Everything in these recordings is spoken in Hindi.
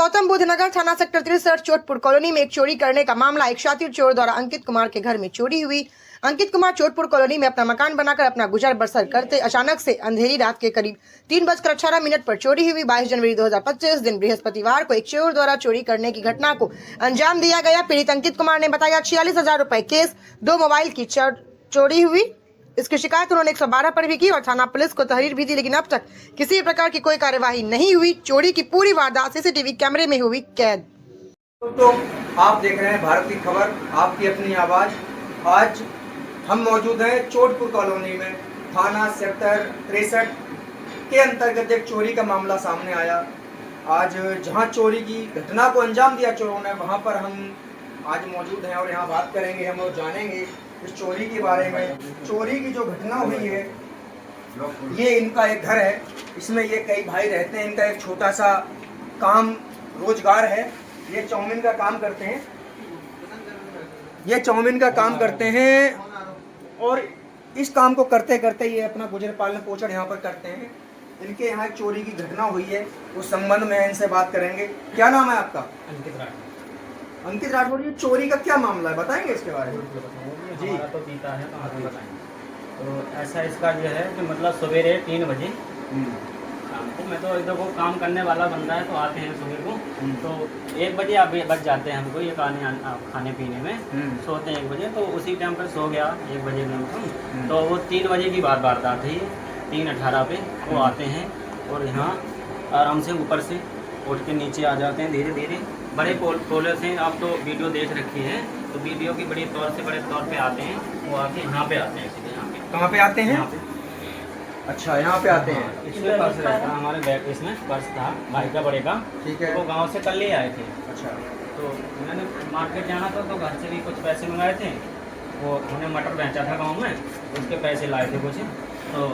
गौतम बुद्ध नगर थाना सेक्टर 63 चोटपुर कॉलोनी में एक चोरी करने का मामला। एक शातिर चोर द्वारा अंकित कुमार के घर में चोरी हुई। अंकित कुमार चोटपुर कॉलोनी में अपना मकान बनाकर अपना गुजर बसर करते अचानक से अंधेरी रात के करीब 3:18 पर चोरी हुई। 22 जनवरी 2025 दिन बृहस्पतिवार को एक चोर द्वारा चोरी करने की घटना को अंजाम दिया गया। पीड़ित अंकित कुमार ने बताया 46,000 रुपए केस, 2 मोबाइल की चोरी हुई। इसकी शिकायत उन्होंने 112 पर भी की और थाना पुलिस को तहरीर भी दी, लेकिन अब तक किसी प्रकार की कोई कार्यवाही नहीं हुई। चोरी की पूरी वारदात सीसीटीवी कैमरे में हुई कैद। तो आप देख रहे हैं भारत की खबर, आपकी अपनी आवाज। आज हम मौजूद हैं चोटपुर कॉलोनी में, थाना सेक्टर 63 के अंतर्गत एक चोरी का मामला सामने आया। आज जहां चोरी की घटना को अंजाम दिया चोरों ने, वहां पर हम आज मौजूद हैं और यहां बात करेंगे हम और जानेंगे इस चोरी के बारे में। चोरी की जो घटना हुई है, ये इनका एक घर है, इसमें ये कई भाई रहते हैं। इनका एक छोटा सा काम रोजगार है, ये चाउमीन का काम करते हैं। ये चाउमीन का काम करते हैं और इस काम को करते करते ये अपना गुजर पालन पोषण यहाँ पर करते हैं। इनके यहाँ एक चोरी की घटना हुई है, उस संबंध में इनसे बात करेंगे। क्या नाम है आपका? अंकित राठौर। अंकित राठौर, ये चोरी का क्या मामला है, बताएंगे इसके बारे में? जी, हमारा तो पीता है तो आगे बताएंगे। तो ऐसा इसका ये है कि मतलब सवेरे 3 बजे शाम को, मैं तो इधर को काम करने वाला बंदा है तो आते हैं सुबह को, तो 1 बजे आप बच जाते हैं हमको ये खाने पीने में। सोते हैं 1 बजे, तो उसी टाइम पर सो गया 1 बजे में। तो वो 3 बजे की वारदात है, 3:18 पे वो आते हैं और यहाँ आराम से ऊपर से उठ के नीचे आ जाते हैं धीरे धीरे। बड़े पोले से आप तो वीडियो देख रखी है, तो वीडियो की बड़े तौर पे आते हैं। वो आके यहाँ पे आते हैं, सीधे यहाँ पे। कहाँ पे आते हैं? यहाँ पे। अच्छा, यहाँ पे आते हैं। इसमें पर्स रहता है, हमारे बैग इसमें पर्स था भाई का बड़े का। ठीक है। तो वो गाँव से कल ले आए थे। अच्छा। तो मैंने मार्केट जाना था तो घर से भी कुछ पैसे मंगाए थे। वो उन्हें मटर बेचा था गाँव में, उसके पैसे लाए थे कुछ, तो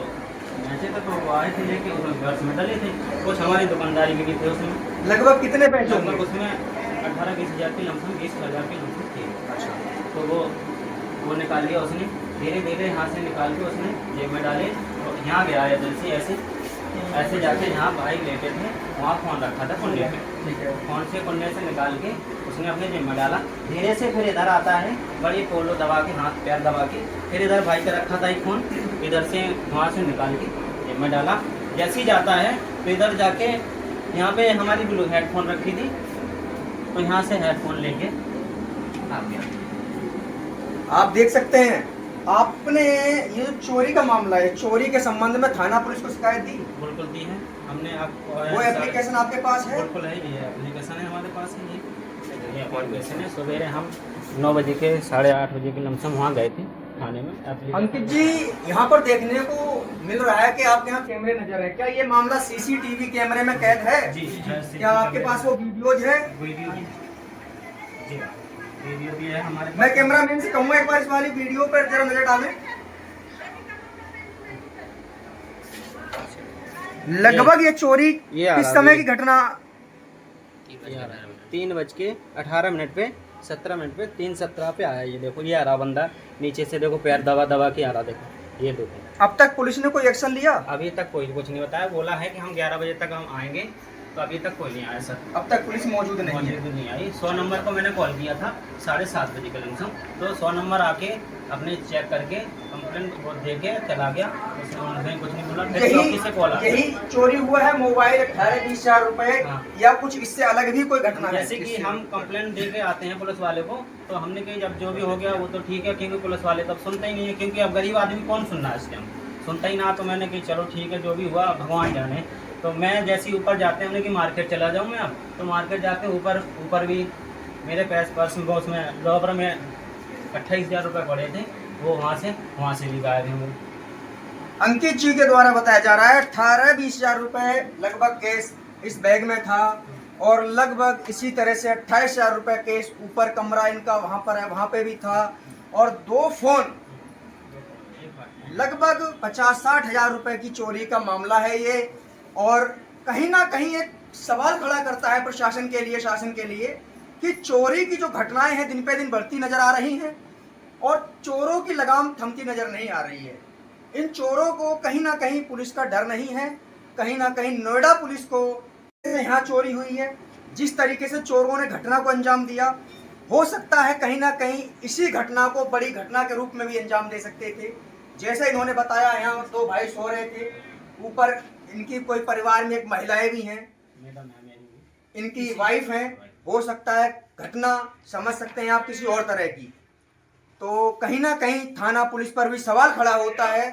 बेचे थे। तो वो आए थे लेके, उसमें पर्स में डले थे। कुछ हमारी दुकानदारी भी थे उसमें। लगभग कितने पैसे? लगभग उसमें 18-20 हज़ार की लमसम, 20,000 की लमसम थी। अच्छा। तो वो निकाल लिया उसने, धीरे धीरे यहाँ से निकाल के उसने जेब में डाले। तो यहाँ गया एजेंसी, ऐसे जाके यहाँ भाई लेटे थे, वहाँ फ़ोन रखा था कुंडे पे। ठीक है। फ़ोन से कुंडे से निकाल के उसने अपने जेब में डाला। धीरे से फिर इधर आता है, बड़ी पोलो दबा के, हाथ पैर दबा के, फिर इधर भाई का रखा था एक फ़ोन, इधर से वहाँ से निकाल के जेब में डाला। जैसे ही जाता है तो इधर जाके यहाँ पे हमारी ब्लू हेडफोन रखी थी, तो यहाँ से हेडफोन लेके आ गया। आप देख सकते हैं, आपने ये जो चोरी का मामला है, चोरी के संबंध में थाना पुलिस को शिकायत दी? बिल्कुल दी है हमने। आपको वो एप्लीकेशन आपके पास है? बिल्कुल है, ये एप्लीकेशन है हमारे पास है। ये एप्लीकेशन है। सवेरे हम 9 बजे के 8:30 बजे के लमसम वहाँ गए थे थाने में। अंकित जी, यहाँ पर देखने को मिल रहा है कि आपके यहाँ कैमरे नजर है। क्या ये मामला सीसीटीवी कैमरे में कैद है? जी। क्या आपके पास वो वीडियोज है? वीडियो भी है हमारे पास। मैं कैमरामैन से कहूँगा एक बार इस वाली वीडियो पर जरा नजर डालें। लगभग ये चोरी किस समय की घटना? 3:18 पे 17 पे 3:17 पे आया। ये देखो, ये आ रहा बंदा नीचे से, देखो पैर दबा के आ रहा, देखो ये देखो। अब तक पुलिस ने कोई एक्शन लिया? अभी तक कोई कुछ नहीं बताया। बोला है कि हम 11 बजे तक हम आएंगे, तो अभी तक कोई नहीं आया सर। अब तक पुलिस मौजूद नहीं आई। 100 नंबर को मैंने कॉल किया था 7:30 बजे के लमसम, तो 100 नंबर आके अपने चेक करके कंप्लेन वो दे के चला गया। उसने कुछ नहीं बोला। यही से कॉल यही चोरी हुआ है? मोबाइल 18-20 हज़ार रुपए या कुछ इससे अलग भी कोई घटना है? जैसे कि हम कंप्लेन दे के आते हैं पुलिस वाले को, तो हमने कही जब जो भी हो गया वो तो ठीक है, क्योंकि पुलिस वाले तब सुनते ही नहीं है, क्योंकि अब गरीब आदमी कौन सुन रहा है इस टाइम, सुनता ही ना। तो मैंने कही चलो ठीक है, जो भी हुआ भगवान जाने। तो मैं जैसे ही ऊपर जाते हैं, कि मार्केट चला जाऊँ मैं अब, तो मार्केट जाके ऊपर भी मेरे पर्स में उसमें लॉकर में 28,000 रुपये पड़े थे, वो वहाँ से भी गायब हैं। अंकित जी के द्वारा बताया जा रहा है 18-20 हज़ार रुपए लगभग केस इस बैग में था, और लगभग इसी तरह से 28 हज़ार रुपए केस ऊपर कमरा इनका वहाँ पर है, वहाँ पे भी था, और 2 फोन। लगभग 50-60 हज़ार रुपए की चोरी का मामला है ये। और कहीं ना कहीं एक सवाल खड़ा करता है प्रशासन के लिए, शासन के लिए, कि चोरी की जो घटनाएं हैं दिन पे दिन बढ़ती नजर आ रही हैं और चोरों की लगाम थमती नजर नहीं आ रही है। इन चोरों को कहीं ना कहीं पुलिस का डर नहीं है। कहीं ना कहीं नोएडा पुलिस को यहाँ चोरी हुई है, जिस तरीके से चोरों ने घटना को अंजाम दिया, हो सकता है कहीं ना कहीं इसी घटना को बड़ी घटना के रूप में भी अंजाम दे सकते थे। जैसे इन्होंने बताया, यहाँ 2 भाई सो रहे थे, ऊपर इनकी कोई परिवार में एक महिलाएं भी हैं, मैडम है मेरी भी। इनकी वाइफ हैं। हो सकता है घटना समझ सकते हैं आप किसी और तरह की। तो कहीं ना कहीं थाना पुलिस पर भी सवाल खड़ा होता है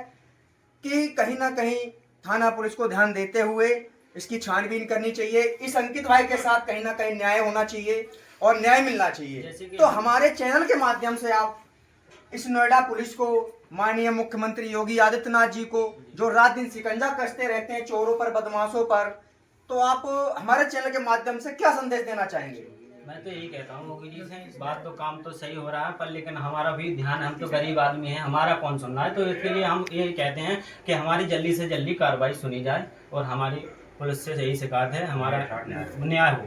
कि कहीं ना कहीं थाना पुलिस को ध्यान देते हुए इसकी छानबीन करनी चाहिए। इस अंकित भाई के साथ कहीं ना कहीं न्याय होना चाहिए और न्याय मिलना चाहिए। तो हमारे चैनल के माध्यम से आप इस नोएडा पुलिस को, माननीय मुख्यमंत्री योगी आदित्यनाथ जी को, जो रात दिन शिकंजा कसते रहते हैं चोरों पर, बदमाशों पर, तो आप हमारे चैनल के माध्यम से क्या संदेश देना चाहेंगे? मैं तो यही कहता हूँ योगी जी से, इस बात तो काम तो सही हो रहा है, पर लेकिन हमारा भी ध्यान, हम तो गरीब आदमी हैं, हमारा कौन सुन रहा है। तो इसके लिए हम ये कहते हैं कि हमारी जल्दी से जल्दी कार्रवाई सुनी जाए और हमारी पुलिस से यही शिकायत है, हमारा न्याय हो।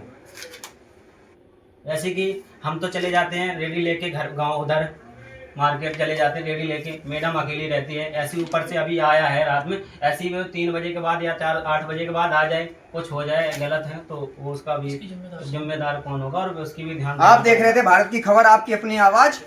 जैसे कि हम तो चले जाते हैं रेडी लेके घर, गांव उधर मार्केट चले जाते हैं रेडी लेके, मैडम अकेली रहती है। ऐसी ऊपर से अभी आया है रात में, ऐसी में 3 बजे के बाद या 4-8 बजे के बाद आ जाए, कुछ हो जाए गलत है तो वो उसका भी जिम्मेदार कौन होगा और उसकी भी ध्यान। आप देख रहे थे भारत की खबर, आपकी अपनी आवाज।